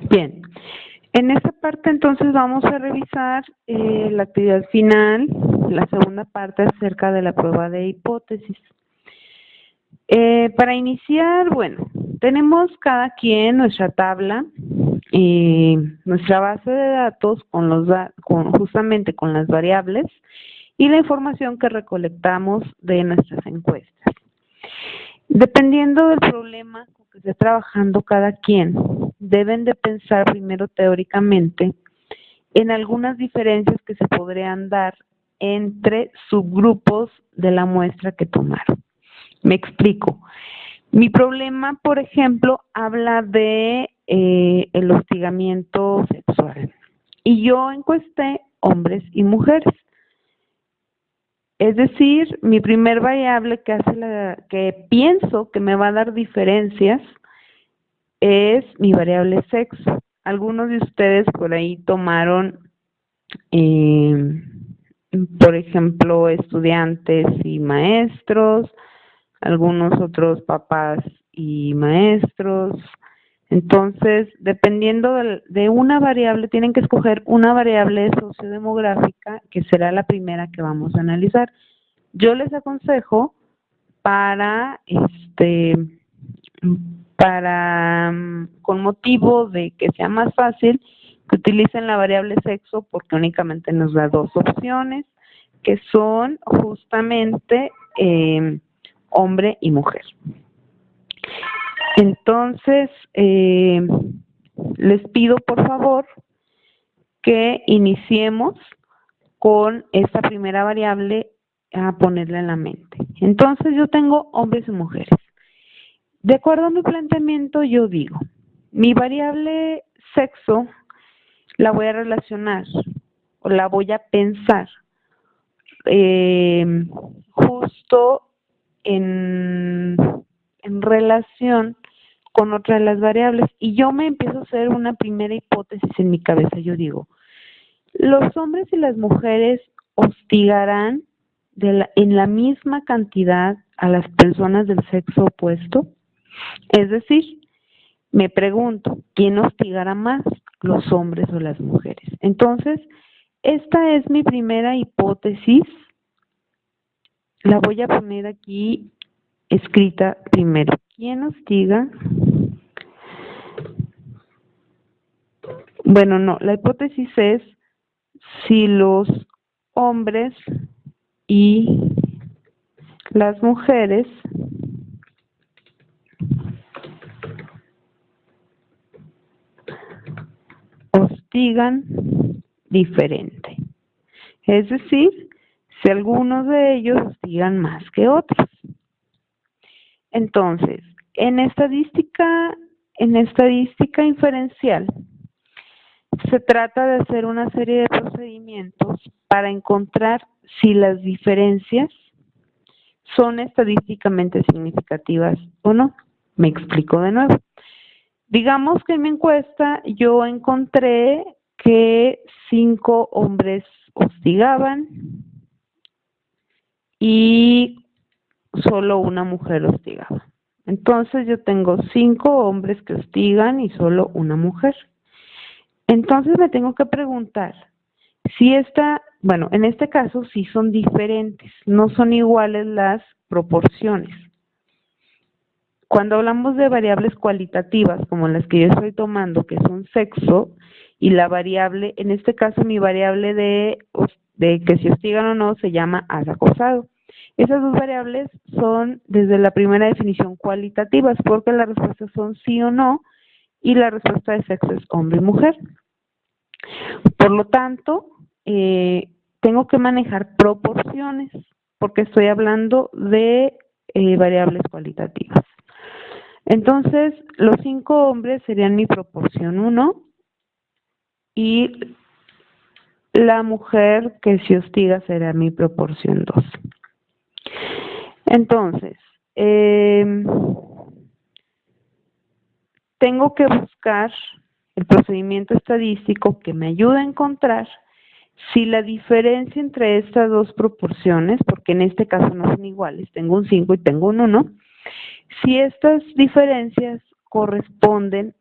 Bien, en esta parte entonces vamos a revisar la actividad final, la segunda parte acerca de la prueba de hipótesis. Para iniciar, bueno, tenemos cada quien nuestra tabla, nuestra base de datos justamente con las variables y la información que recolectamos de nuestras encuestas. Dependiendo del problema con que esté trabajando cada quien, deben de pensar primero teóricamente en algunas diferencias que se podrían dar entre subgrupos de la muestra que tomaron. Me explico. Mi problema, por ejemplo, habla de el hostigamiento sexual y yo encuesté hombres y mujeres. Es decir, mi primer variable que pienso que me va a dar diferencias es mi variable sexo. Algunos de ustedes por ahí tomaron, por ejemplo, estudiantes y maestros, algunos otros papás y maestros. Entonces, dependiendo de una variable, tienen que escoger una variable sociodemográfica, que será la primera que vamos a analizar. Yo les aconsejo con motivo de que sea más fácil, que utilicen la variable sexo, porque únicamente nos da dos opciones, que son justamente hombre y mujer. Entonces, les pido por favor que iniciemos con esta primera variable a ponerla en la mente. Entonces, yo tengo hombres y mujeres. De acuerdo a mi planteamiento, yo digo, mi variable sexo la voy a relacionar o la voy a pensar justo en relación con otra de las variables, y yo me empiezo a hacer una primera hipótesis en mi cabeza. Yo digo, los hombres y las mujeres hostigarán en la misma cantidad a las personas del sexo opuesto. Es decir, me pregunto, ¿quién hostigará más, los hombres o las mujeres? Entonces, esta es mi primera hipótesis. La voy a poner aquí escrita primero. ¿Quién hostiga? Bueno, no, la hipótesis es si los hombres y las mujeres hostigan diferente. Es decir, si algunos de ellos hostigan más que otros. Entonces, en estadística inferencial, se trata de hacer una serie de procedimientos para encontrar si las diferencias son estadísticamente significativas o no. Me explico de nuevo. Digamos que en mi encuesta yo encontré que 5 hombres hostigaban y solo una mujer hostigaba. Entonces yo tengo 5 hombres que hostigan y solo una mujer. Entonces me tengo que preguntar si bueno, en este caso sí son diferentes, no son iguales las proporciones. Cuando hablamos de variables cualitativas, como las que yo estoy tomando, que son sexo, y la variable, en este caso mi variable de que si hostigan o no, se llama acosado. Esas dos variables son desde la primera definición cualitativas, porque las respuestas son sí o no, y la respuesta de sexo es hombre y mujer. Por lo tanto, tengo que manejar proporciones, porque estoy hablando de variables cualitativas. Entonces, los 5 hombres serían mi proporción 1 y la mujer que se hostiga será mi proporción 2. Entonces, tengo que buscar el procedimiento estadístico que me ayude a encontrar si la diferencia entre estas dos proporciones, porque en este caso no son iguales, tengo un 5 y tengo un 1, si estas diferencias corresponden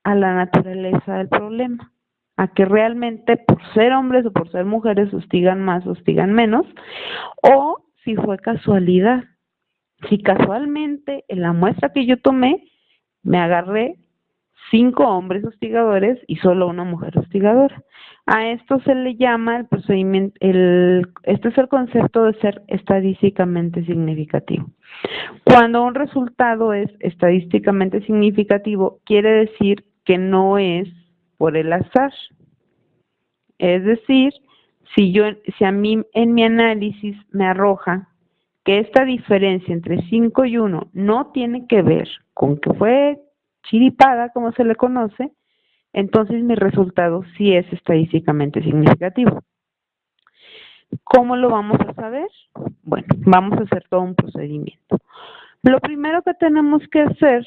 a la naturaleza del problema, a que realmente por ser hombres o por ser mujeres hostigan más, hostigan menos, o si fue casualidad. Si casualmente en la muestra que yo tomé me agarré 5 hombres hostigadores y solo una mujer hostigadora. A esto se le llama el procedimiento, este es el concepto de ser estadísticamente significativo. Cuando un resultado es estadísticamente significativo, quiere decir que no es por el azar. Es decir, si a mí en mi análisis me arroja que esta diferencia entre 5 y 1 no tiene que ver con que fue chiripada, como se le conoce, entonces mi resultado sí es estadísticamente significativo. ¿Cómo lo vamos a saber? Bueno, vamos a hacer todo un procedimiento. Lo primero que tenemos que hacer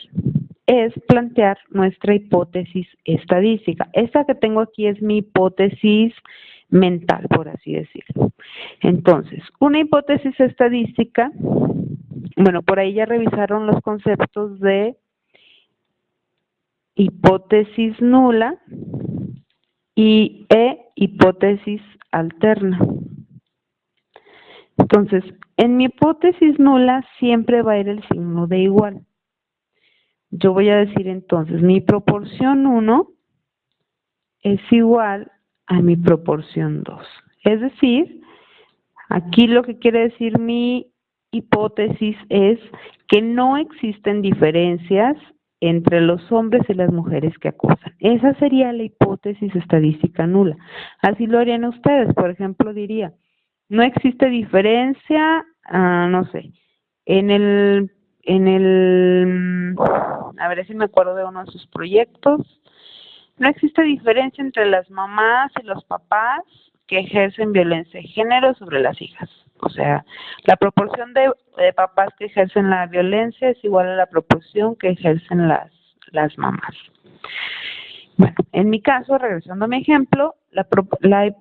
es plantear nuestra hipótesis estadística. Esta que tengo aquí es mi hipótesis mental, por así decirlo. Entonces, una hipótesis estadística, bueno, por ahí ya revisaron los conceptos de hipótesis nula y hipótesis alterna. Entonces, en mi hipótesis nula siempre va a ir el signo de igual. Yo voy a decir entonces, mi proporción 1 es igual a mi proporción 2. Es decir, aquí lo que quiere decir mi hipótesis es que no existen diferencias entre los hombres y las mujeres que acusan. Esa sería la hipótesis estadística nula. Así lo harían ustedes. Por ejemplo, diría, no existe diferencia, no sé, a ver si me acuerdo de uno de sus proyectos, no existe diferencia entre las mamás y los papás que ejercen violencia de género sobre las hijas. O sea, la proporción de papás que ejercen la violencia es igual a la proporción que ejercen las mamás. Bueno, en mi caso, regresando a mi ejemplo,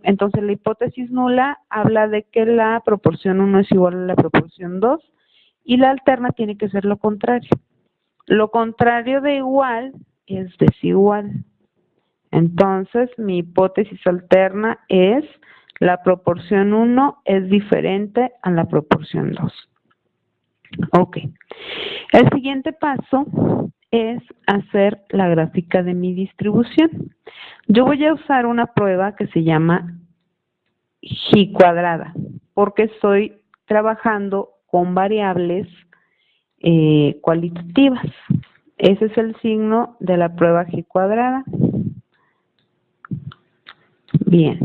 entonces la hipótesis nula habla de que la proporción 1 es igual a la proporción 2 y la alterna tiene que ser lo contrario. Lo contrario de igual es desigual. Entonces, mi hipótesis alterna es la proporción 1 es diferente a la proporción 2. Ok. El siguiente paso es hacer la gráfica de mi distribución. Yo voy a usar una prueba que se llama G cuadrada, porque estoy trabajando con variables cualitativas. Ese es el signo de la prueba G cuadrada. Bien,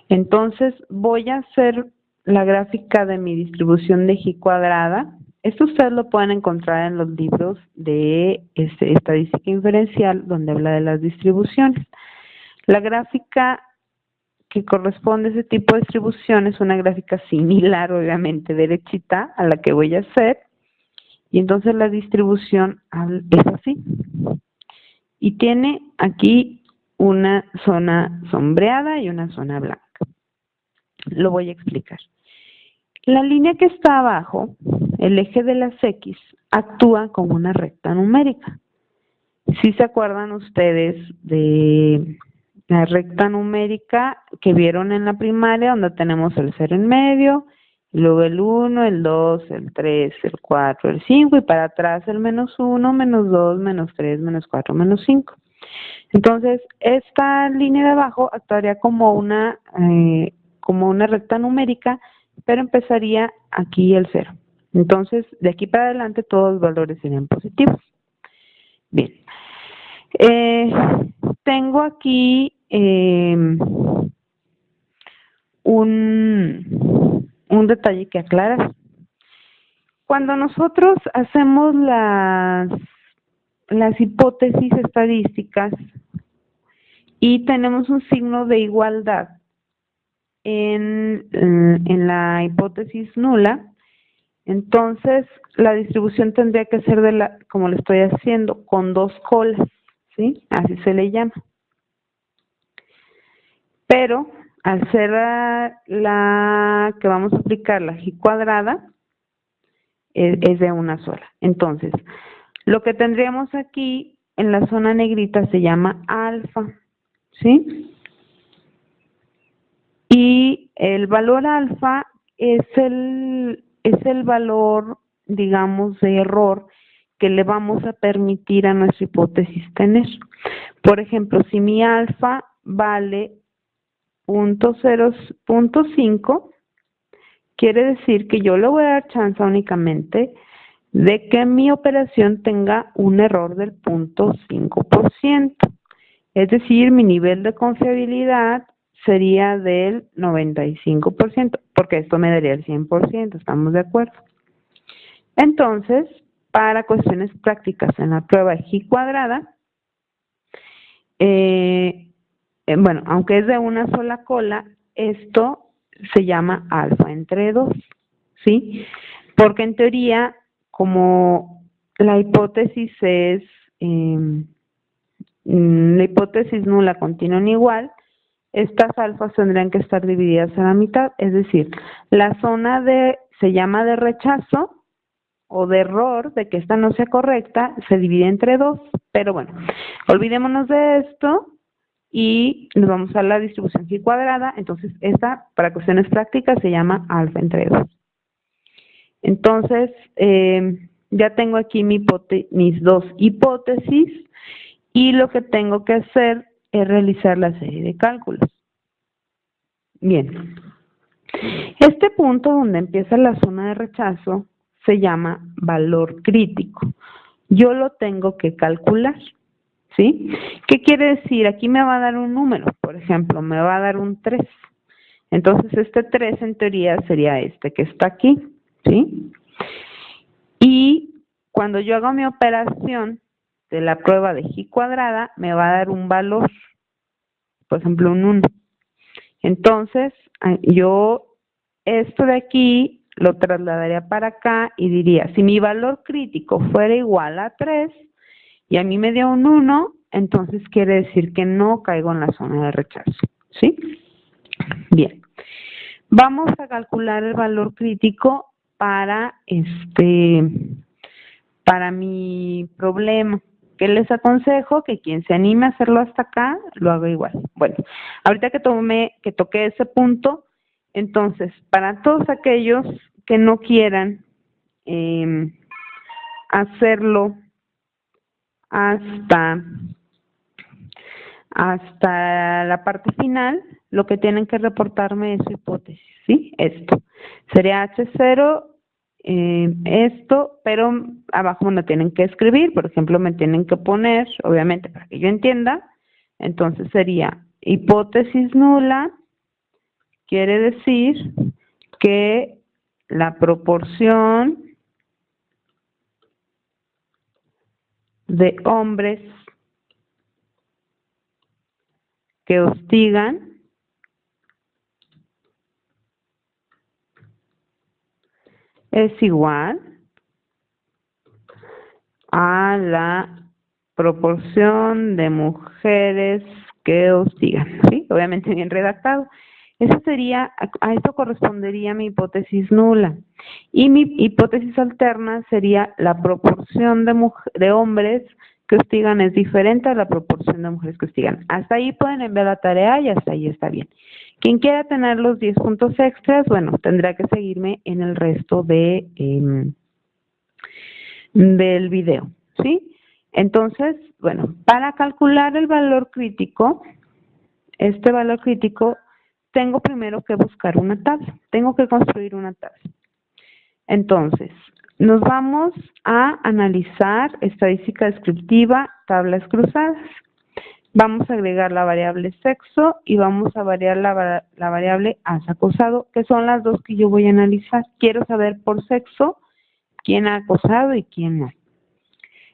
entonces voy a hacer la gráfica de mi distribución de G cuadrada. Esto ustedes lo pueden encontrar en los libros de estadística inferencial, donde habla de las distribuciones. La gráfica que corresponde a ese tipo de distribución es una gráfica similar, obviamente, derechita a la que voy a hacer. Y entonces la distribución es así. Y tiene aquí una zona sombreada y una zona blanca. Lo voy a explicar. La línea que está abajo, el eje de las X, actúa como una recta numérica. ¿Sí se acuerdan ustedes de la recta numérica que vieron en la primaria, donde tenemos el 0 en medio, luego el 1, el 2, el 3, el 4, el 5 y para atrás el -1, -2, -3, -4, -5? Entonces, esta línea de abajo actuaría como una recta numérica, pero empezaría aquí el 0. Entonces, de aquí para adelante todos los valores serían positivos. Bien. Tengo aquí un detalle que aclarar. Cuando nosotros hacemos las hipótesis estadísticas y tenemos un signo de igualdad en la hipótesis nula, entonces la distribución tendría que ser como lo estoy haciendo, con 2 colas, ¿sí? Así se le llama. Pero al ser la que vamos a aplicar, la G cuadrada, es de una sola. Entonces, lo que tendríamos aquí en la zona negrita se llama alfa, ¿sí? Y el valor alfa es el valor, digamos, de error que le vamos a permitir a nuestra hipótesis tener. Por ejemplo, si mi alfa vale 0.5, quiere decir que yo le voy a dar chance únicamente de que mi operación tenga un error del 0.5%. Es decir, mi nivel de confiabilidad sería del 95%, porque esto me daría el 100%, ¿estamos de acuerdo? Entonces, para cuestiones prácticas en la prueba de G cuadrada, bueno, aunque es de una sola cola, esto se llama alfa entre 2, ¿sí? Porque en teoría, como la hipótesis es la hipótesis nula continua en igual, estas alfas tendrían que estar divididas a la mitad, es decir, la zona se llama de rechazo o de error, de que esta no sea correcta, se divide entre 2, pero bueno, olvidémonos de esto y nos vamos a la distribución G cuadrada, entonces esta para cuestiones prácticas se llama alfa entre 2. Entonces, ya tengo aquí mis dos hipótesis y lo que tengo que hacer es realizar la serie de cálculos. Bien, este punto donde empieza la zona de rechazo se llama valor crítico. Yo lo tengo que calcular, ¿sí? ¿Qué quiere decir? Aquí me va a dar un número, por ejemplo, me va a dar un 3. Entonces, este 3 en teoría sería este que está aquí, ¿sí? Y cuando yo hago mi operación de la prueba de G cuadrada, me va a dar un valor, por ejemplo, un 1. Entonces, yo esto de aquí lo trasladaría para acá y diría, si mi valor crítico fuera igual a 3 y a mí me dio un 1, entonces quiere decir que no caigo en la zona de rechazo, ¿sí? Bien, vamos a calcular el valor crítico para mi problema. ¿Qué les aconsejo? Que quien se anime a hacerlo hasta acá, lo haga igual. Bueno, ahorita que toqué ese punto, entonces, para todos aquellos que no quieran hacerlo hasta la parte final, lo que tienen que reportarme es su hipótesis, ¿sí? Esto. Sería H0, esto, pero abajo me lo tienen que escribir, por ejemplo, me tienen que poner, obviamente, para que yo entienda, entonces sería hipótesis nula, quiere decir que la proporción de hombres que hostigan es igual a la proporción de mujeres que hostigan, ¿sí? Obviamente bien redactado. Eso sería, a esto correspondería mi hipótesis nula. Y mi hipótesis alterna sería la proporción de hombres que hostigan es diferente a la proporción de mujeres que hostigan. Hasta ahí pueden enviar la tarea y hasta ahí está bien. Quien quiera tener los 10 puntos extras, bueno, tendrá que seguirme en el resto del video, ¿sí? Entonces, bueno, para calcular el valor crítico, este valor crítico, tengo primero que buscar una tabla, tengo que construir una tabla. Entonces, nos vamos a analizar estadística descriptiva, tablas cruzadas. Vamos a agregar la variable sexo y vamos a variar la variable asa acosado, que son las dos que yo voy a analizar. Quiero saber por sexo quién ha acosado y quién no.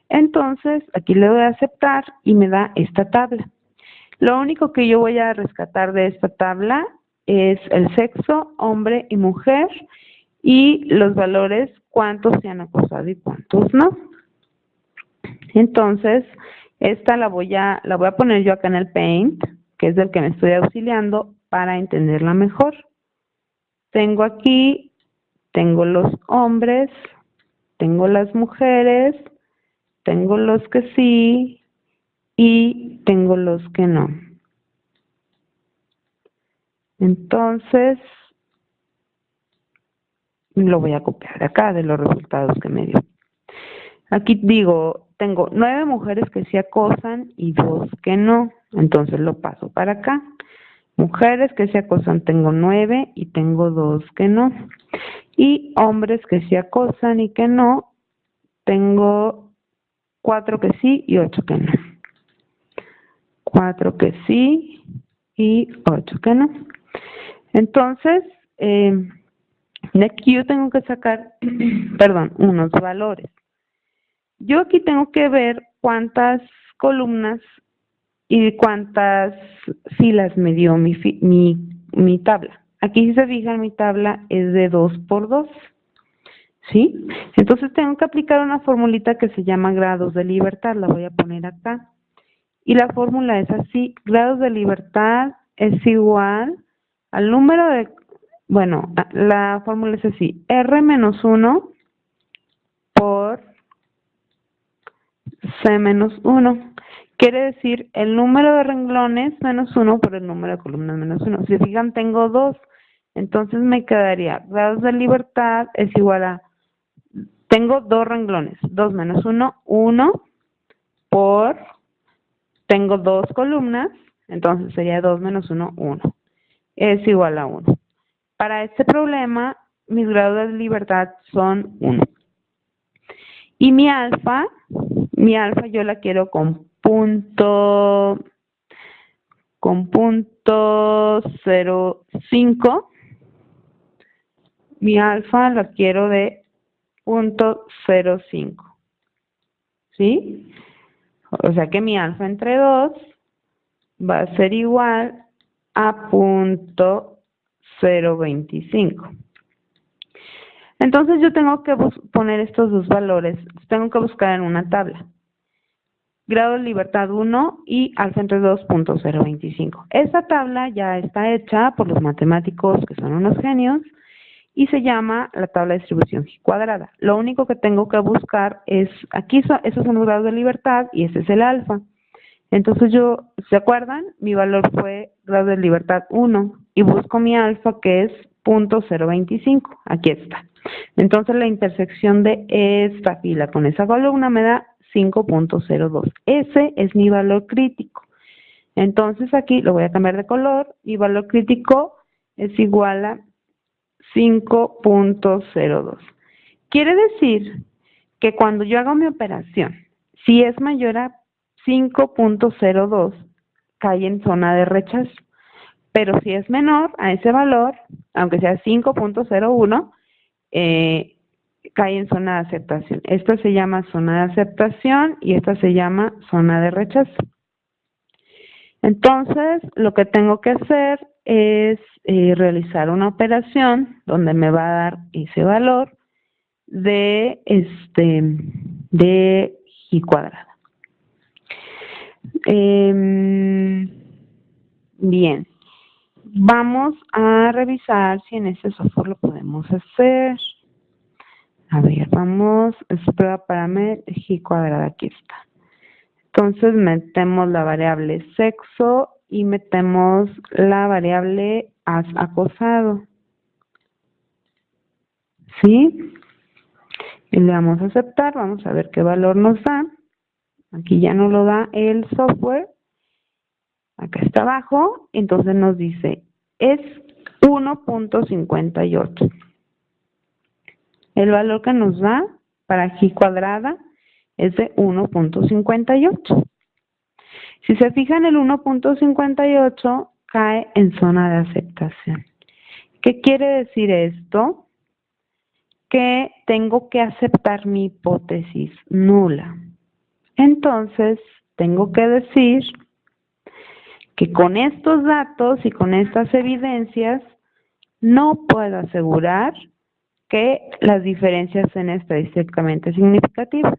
Entonces, aquí le doy a aceptar y me da esta tabla. Lo único que yo voy a rescatar de esta tabla es el sexo, hombre y mujer, y los valores, cuántos se han acosado y cuántos no. Entonces, esta la voy a poner yo acá en el Paint, que es del que me estoy auxiliando para entenderla mejor. Tengo aquí, tengo los hombres, tengo las mujeres, tengo los que sí y tengo los que no. Entonces, lo voy a copiar de acá, de los resultados que me dio. Aquí digo, tengo 9 mujeres que se acosan y 2 que no. Entonces lo paso para acá. Mujeres que se acosan tengo 9 y tengo 2 que no. Y hombres que se acosan y que no, tengo 4 que sí y 8 que no. 4 que sí y 8 que no. Entonces, de aquí yo tengo que sacar, perdón, unos valores. Yo aquí tengo que ver cuántas columnas y cuántas filas me dio mi tabla. Aquí si se fijan, mi tabla es de 2 por 2, ¿sí? Entonces tengo que aplicar una formulita que se llama grados de libertad, la voy a poner acá. Y la fórmula es así, grados de libertad es igual al número de, bueno, la fórmula es así, R menos 1 por C menos 1. Quiere decir el número de renglones menos 1 por el número de columnas menos 1. Si se fijan, tengo 2. Entonces me quedaría grados de libertad es igual a, tengo 2 renglones, 2 menos 1, 1 por, tengo 2 columnas, entonces sería 2 menos 1, 1. Es igual a 1. Para este problema, mis grados de libertad son 1. Y mi alfa yo la quiero con punto 0.5. Mi alfa la quiero de 0.05. ¿Sí? O sea que mi alfa entre 2 va a ser igual a 0.025. Entonces yo tengo que poner estos dos valores, tengo que buscar en una tabla. Grado de libertad 1 y alfa entre 2, 0.025. Esta tabla ya está hecha por los matemáticos que son unos genios y se llama la tabla de distribución G cuadrada. Lo único que tengo que buscar es, aquí esos son los grados de libertad y ese es el alfa. Entonces yo, ¿se acuerdan? Mi valor fue grado de libertad 1 y busco mi alfa que es 0.025. Aquí está. Entonces la intersección de esta fila con esa columna me da 5.02. Ese es mi valor crítico. Entonces aquí lo voy a cambiar de color y valor crítico es igual a 5.02. Quiere decir que cuando yo hago mi operación, si es mayor a 5.02, cae en zona de rechazo. Pero si es menor a ese valor, aunque sea 5.01, cae en zona de aceptación. Esta se llama zona de aceptación y esta se llama zona de rechazo. Entonces, lo que tengo que hacer es realizar una operación donde me va a dar ese valor de G cuadrada. Bien, vamos a revisar si en este software lo podemos hacer. A ver, vamos, es prueba para G cuadrada, aquí está. Entonces metemos la variable sexo y metemos la variable acosado. ¿Sí? Y le damos a aceptar, vamos a ver qué valor nos da. Aquí ya nos lo da el software. Acá está abajo, entonces nos dice, es 1.58. El valor que nos da para G cuadrada es de 1.58. Si se fijan, el 1.58 cae en zona de aceptación. ¿Qué quiere decir esto? Que tengo que aceptar mi hipótesis nula. Entonces, tengo que decir que con estos datos y con estas evidencias no puedo asegurar que las diferencias sean estadísticamente significativas.